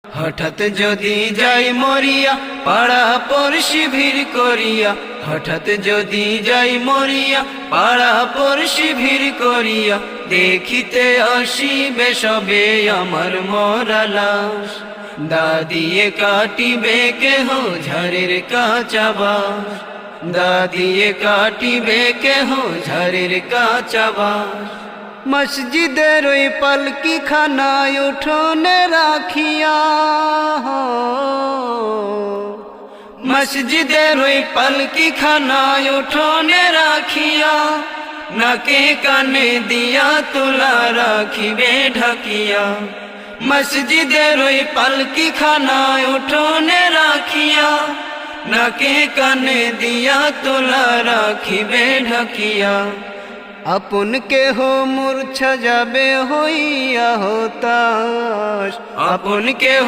হঠাৎ যদি যাই মরিয়া পাড়া পড়শি ভিড় করিয়া, হঠাৎ যদি যাই মরিয়া পাড়া পড়শি ভিড় করিয়া, দেখিতে আসিবে সবে আমার মরা লাশ। দা দিয়ে কাটিবে কেহ ঝাড়ের কাঁচা বাঁশ, দা দিয়ে কাটিবে কেহ ঝাড়ের কাঁচা বাঁশ। মসজিদের ওই পালকি খানায় উঠোনে রাখিয়া, মসজিদের ওই পালকি খানায় উঠোনে রাখিয়া, নাকে কানে দিয়া তুলা রাখিবে ঢাকিয়া। মসজিদের ওই পালকি খানায় উঠোনে রাখিয়া, নাকে কানে দিয়া তুলা রাখিবে ঢাকিয়া। আপন কেহ মূর্ছা যাবে হইয়া হতাশ, আপন কেহ